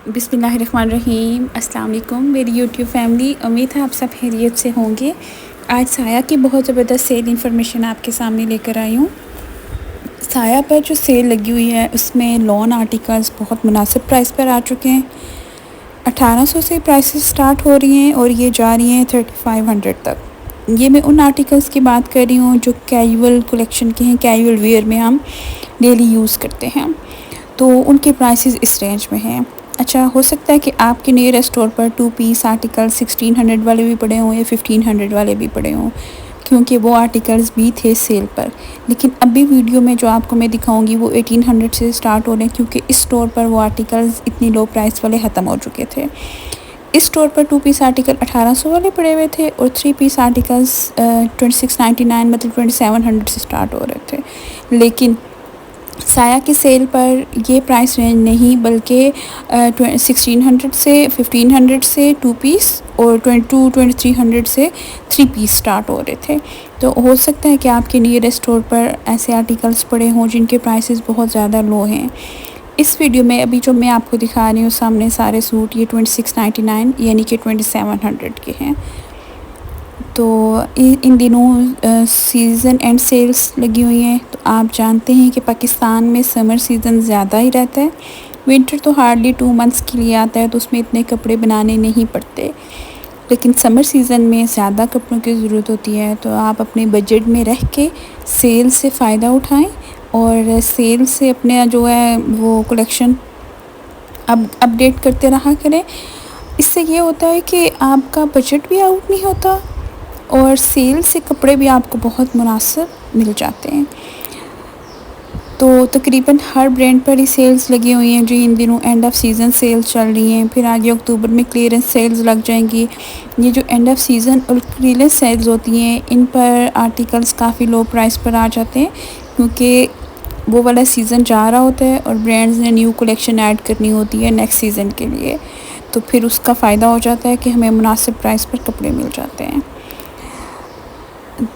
बिस्मिल्लाहिर्रहमानिर्रहीम। अस्सलाम वालेकुम मेरी यूट्यूब फैमिली, उम्मीद है आप सब खैरियत से होंगे। आज साया की बहुत ज़बरदस्त सेल इन्फॉर्मेशन आपके सामने लेकर आई हूँ। साया पर जो सेल लगी हुई है उसमें लॉन आर्टिकल्स बहुत मुनासिब प्राइस पर आ चुके हैं। 1800 से प्राइसेस स्टार्ट हो रही हैं और ये जा रही हैं 3500 तक। ये मैं उन आर्टिकल्स की बात कर रही हूँ जो कैजुअल कलेक्शन के हैं, कैजुअल वेयर में हम डेली यूज़ करते हैं, तो उनके प्राइसेस इस रेंज में हैं। अच्छा, हो सकता है कि आपके नियरेस्ट स्टोर पर 2 पीस आर्टिकल 1600 वाले भी पड़े हों या 1500 वाले भी पड़े हों, क्योंकि वो आर्टिकल्स भी थे सेल पर। लेकिन अभी वीडियो में जो आपको मैं दिखाऊंगी वो 1800 से स्टार्ट हो रहे हैं, क्योंकि इस स्टोर पर वो आर्टिकल्स इतनी लो प्राइस वाले ख़त्म हो चुके थे। इस स्टोर पर 2 पीस आर्टिकल 1800 वाले पड़े हुए थे और 3 पीस आर्टिकल्स 2699 मतलब 2700 से स्टार्ट हो रहे थे। लेकिन साया की सेल पर ये प्राइस रेंज नहीं, बल्कि 1600 से 1500 से 2 पीस और 2300 से 3 पीस स्टार्ट हो रहे थे। तो हो सकता है कि आपके नियरेस्ट स्टोर पर ऐसे आर्टिकल्स पड़े हों जिनके प्राइसेस बहुत ज़्यादा लो हैं। इस वीडियो में अभी जो मैं आपको दिखा रही हूँ सामने सारे सूट, ये 2699 यानी कि 2700 के हैं। तो इन दिनों सीज़न एंड सेल्स लगी हुई हैं। तो आप जानते हैं कि पाकिस्तान में समर सीज़न ज़्यादा ही रहता है। विंटर तो हार्डली 2 मंथ्स के लिए आता है, तो उसमें इतने कपड़े बनाने नहीं पड़ते। लेकिन समर सीज़न में ज़्यादा कपड़ों की ज़रूरत होती है, तो आप अपने बजट में रह के सेल से फ़ायदा उठाएं और सेल से अपने जो है वो कलेक्शन अपडेट करते रहा करें। इससे ये होता है कि आपका बजट भी आउट नहीं होता और सेल से कपड़े भी आपको बहुत मुनासिब मिल जाते हैं। तो तकरीबन हर ब्रांड पर ही सेल्स लगी हुई हैं जी। इन दिनों एंड ऑफ सीज़न सेल्स चल रही हैं, फिर आगे अक्टूबर में क्लियरेंस सेल्स लग जाएंगी। ये जो एंड ऑफ सीज़न और क्लियरेंस सेल्स होती हैं, इन पर आर्टिकल्स काफ़ी लो प्राइस पर आ जाते हैं, क्योंकि वो वाला सीज़न जा रहा होता है और ब्रांड्स ने न्यू कलेक्शन ऐड करनी होती है नेक्स्ट सीज़न के लिए। तो फिर उसका फ़ायदा हो जाता है कि हमें मुनासिब प्राइस पर कपड़े मिल जाते हैं।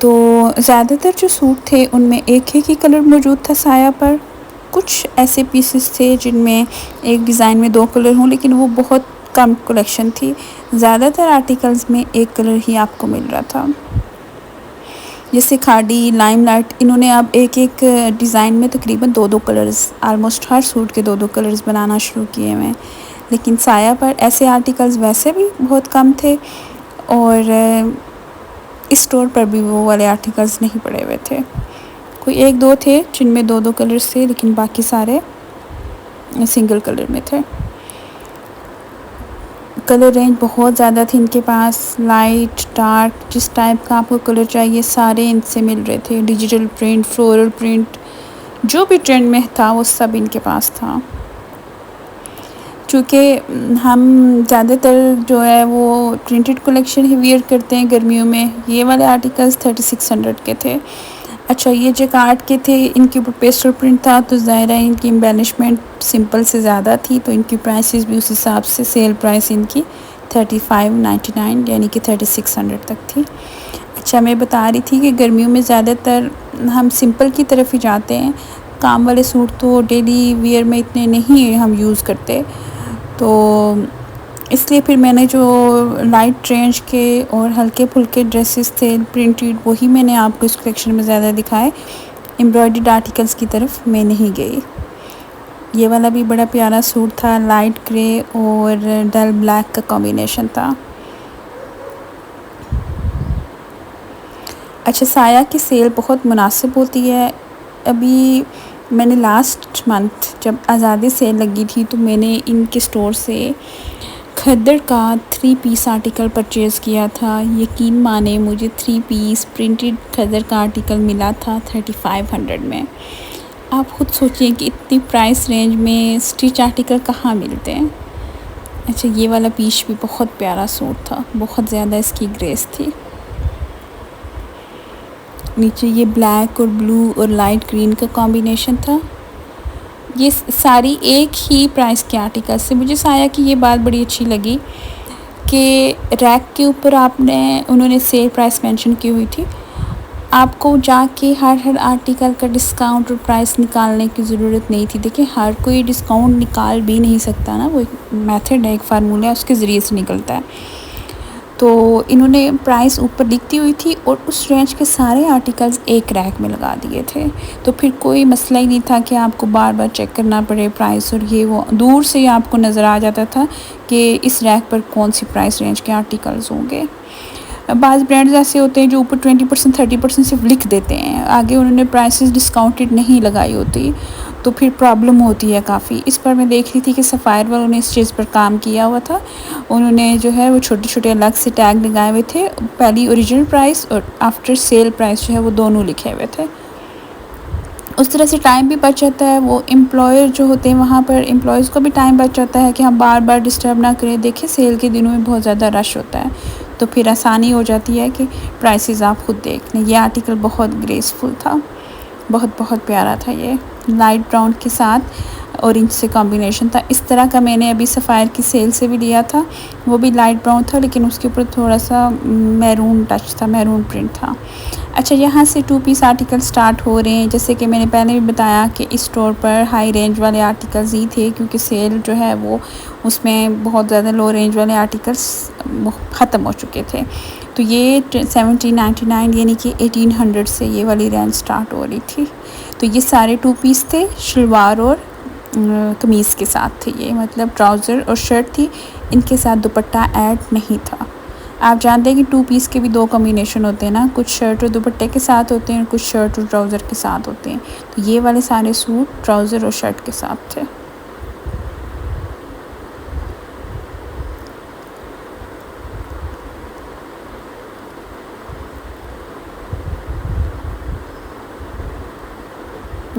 तो ज़्यादातर जो सूट थे उनमें एक ही कलर मौजूद था साया पर। कुछ ऐसे पीसेस थे जिनमें एक डिज़ाइन में 2 कलर हों, लेकिन वो बहुत कम कलेक्शन थी। ज़्यादातर आर्टिकल्स में एक कलर ही आपको मिल रहा था, जैसे खाड़ी, लाइमलाइट। इन्होंने अब एक डिज़ाइन में तकरीबन 2-2 कलर्स, आलमोस्ट हर सूट के 2-2 कलर्स बनाना शुरू किए हैं। लेकिन साया पर ऐसे आर्टिकल्स वैसे भी बहुत कम थे और इस स्टोर पर भी वो वाले आर्टिकल्स नहीं पड़े हुए थे। कोई 1-2 थे जिनमें 2-2 कलर्स थे, लेकिन बाकी सारे सिंगल कलर में थे। कलर रेंज बहुत ज़्यादा थी इनके पास, लाइट, डार्क, जिस टाइप का आपको कलर चाहिए सारे इनसे मिल रहे थे। डिजिटल प्रिंट, फ्लोरल प्रिंट, जो भी ट्रेंड में था वो सब इनके पास था। चूँकि हम ज़्यादातर जो है वो प्रिंटेड कलेक्शन ही वियर करते हैं गर्मियों में, ये वाले आर्टिकल्स 3600 के थे। अच्छा, ये जैकार्ड के थे, इनके ऊपर पेस्टल प्रिंट था, तो ज़ाहिर है इनकी एम्बेलिशमेंट सिंपल से ज़्यादा थी, तो इनकी प्राइसेस भी उस हिसाब से सेल प्राइस इनकी 3599 यानी कि 3600 तक थी। अच्छा, मैं बता रही थी कि गर्मियों में ज़्यादातर हम सिंपल की तरफ ही जाते हैं। काम वाले सूट तो डेली वियर में इतने नहीं हम यूज़ करते, तो इसलिए फिर मैंने जो लाइट रेंज के और हल्के फुल्के ड्रेसेस थे प्रिंटेड, वही मैंने आपको इस कलेक्शन में ज़्यादा दिखाए। एम्ब्रॉयडर्ड आर्टिकल्स की तरफ मैं नहीं गई। ये वाला भी बड़ा प्यारा सूट था, लाइट ग्रे और डल ब्लैक का कॉम्बिनेशन था। अच्छा, साया की सेल बहुत मुनासिब होती है। अभी मैंने लास्ट मंथ जब आज़ादी सेल लगी थी, तो मैंने इनके स्टोर से खद्दर का 3 पीस आर्टिकल परचेज़ किया था। यकीन माने मुझे 3 पीस प्रिंटेड खद्दर का आर्टिकल मिला था 3500 में। आप ख़ुद सोचिए कि इतनी प्राइस रेंज में स्टिच आर्टिकल कहाँ मिलते हैं। अच्छा, ये वाला पीस भी बहुत प्यारा सूट था, बहुत ज़्यादा इसकी ग्रेस थी। नीचे ये ब्लैक और ब्लू और लाइट ग्रीन का कॉम्बिनेशन था। ये सारी एक ही प्राइस के आर्टिकल्स से। मुझे साया की ये बात बड़ी अच्छी लगी कि रैक के ऊपर उन्होंने सेल प्राइस मेंशन की हुई थी आपको जाके हर आर्टिकल का डिस्काउंट और प्राइस निकालने की ज़रूरत नहीं थी। देखिए हर कोई डिस्काउंट निकाल भी नहीं सकता ना, वो एक मेथड है, एक फार्मूला है, उसके ज़रिए से निकलता है। तो इन्होंने प्राइस ऊपर लिख दी हुई थी और उस रेंज के सारे आर्टिकल्स एक रैक में लगा दिए थे। तो फिर कोई मसला ही नहीं था कि आपको बार बार चेक करना पड़े प्राइस, और ये वो दूर से ही आपको नज़र आ जाता था कि इस रैक पर कौन सी प्राइस रेंज के आर्टिकल्स होंगे। बाज़ ब्रांड्स ऐसे होते हैं जो ऊपर 20% 30% सिर्फ लिख देते हैं, आगे उन्होंने प्राइसेस डिस्काउंटेड नहीं लगाई होती, तो फिर प्रॉब्लम होती है काफ़ी। इस पर मैं देख रही थी कि सफ़ायर वालों ने इस चीज़ पर काम किया हुआ था। उन्होंने जो है वो छोटे छोटे अलग से टैग लगाए हुए थे, पहली ओरिजिनल प्राइस और आफ्टर सेल प्राइस जो है वो दोनों लिखे हुए थे। उस तरह से टाइम भी बच जाता है, वो एम्प्लॉयर जो होते हैं वहाँ पर एम्प्लॉयज़ को भी टाइम बच जाता है कि हम बार बार डिस्टर्ब ना करें। देखिए सेल के दिनों में बहुत ज़्यादा रश होता है, तो फिर आसानी हो जाती है कि प्राइसेस आप खुद देख लें। ये आर्टिकल बहुत ग्रेसफुल था, बहुत प्यारा था। ये लाइट ब्राउन के साथ ऑरेंज से कॉम्बिनेशन था। इस तरह का मैंने अभी सफ़ायर की सेल से भी लिया था, वो भी लाइट ब्राउन था लेकिन उसके ऊपर थोड़ा सा मैरून टच था, मैरून प्रिंट था। अच्छा, यहाँ से 2 पीस आर्टिकल स्टार्ट हो रहे हैं। जैसे कि मैंने पहले भी बताया कि इस स्टोर पर हाई रेंज वाले आर्टिकल्स ही थे, क्योंकि सेल जो है वो उसमें बहुत ज़्यादा लो रेंज वाले आर्टिकल्स ख़त्म हो चुके थे। तो ये 1799 यानी कि 1800 से ये वाली रेंज स्टार्ट हो रही थी। तो ये सारे 2 पीस थे, शलवार और कमीज़ के साथ थे। ये मतलब ट्राउज़र और शर्ट थी, इनके साथ दुपट्टा ऐड नहीं था। आप जानते हैं कि 2 पीस के भी 2 कॉम्बिनेशन होते हैं ना, कुछ शर्ट और दुपट्टे के साथ होते हैं, कुछ शर्ट और ट्राउज़र के साथ होते हैं। तो ये वाले सारे सूट ट्राउज़र और शर्ट के साथ थे।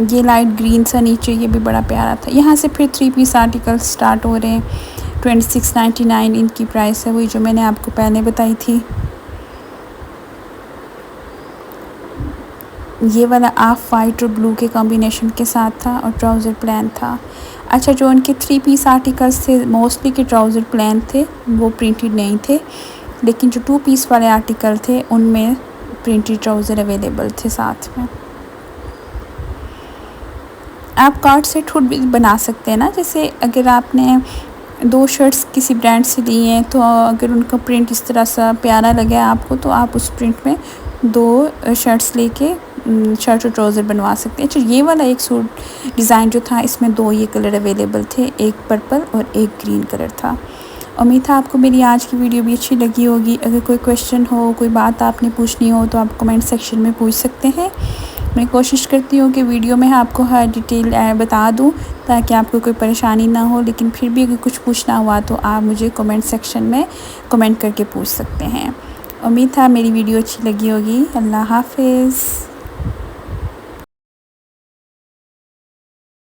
ये लाइट ग्रीन सा नीचे, ये भी बड़ा प्यारा था। यहाँ से फिर 3 पीस आर्टिकल स्टार्ट हो रहे हैं। 2699 इनकी प्राइस है, वही जो मैंने आपको पहले बताई थी। ये वाला ऑफ वाइट और ब्लू के कॉम्बिनेशन के साथ था और ट्राउज़र प्लेन था। अच्छा, जो उनके 3 पीस आर्टिकल्स थे मोस्टली के ट्राउज़र प्लेन थे, वो प्रिंटेड नहीं थे, लेकिन जो 2 पीस वाले आर्टिकल थे उनमें प्रिंटेड ट्राउज़र अवेलेबल थे साथ में। आप कार्ड सेट खुद भी बना सकते हैं ना। जैसे अगर आपने 2 शर्ट्स किसी ब्रांड से ली हैं, तो अगर उनका प्रिंट इस तरह सा प्यारा लगे आपको, तो आप उस प्रिंट में 2 शर्ट्स लेके शर्ट और ट्राउज़र बनवा सकते हैं। अच्छा, ये वाला एक सूट डिज़ाइन जो था, इसमें 2 ये कलर अवेलेबल थे, एक पर्पल और एक ग्रीन कलर था। उम्मीद है आपको मेरी आज की वीडियो भी अच्छी लगी होगी। अगर कोई क्वेश्चन हो, कोई बात आपने पूछनी हो, तो आप कमेंट सेक्शन में पूछ सकते हैं। मैं कोशिश करती हूँ कि वीडियो में आपको हर डिटेल बता दूँ, ताकि आपको कोई परेशानी ना हो। लेकिन फिर भी अगर कुछ पूछना हुआ तो आप मुझे कमेंट सेक्शन में कमेंट करके पूछ सकते हैं। उम्मीद है मेरी वीडियो अच्छी लगी होगी। अल्लाह हाफ़िज़।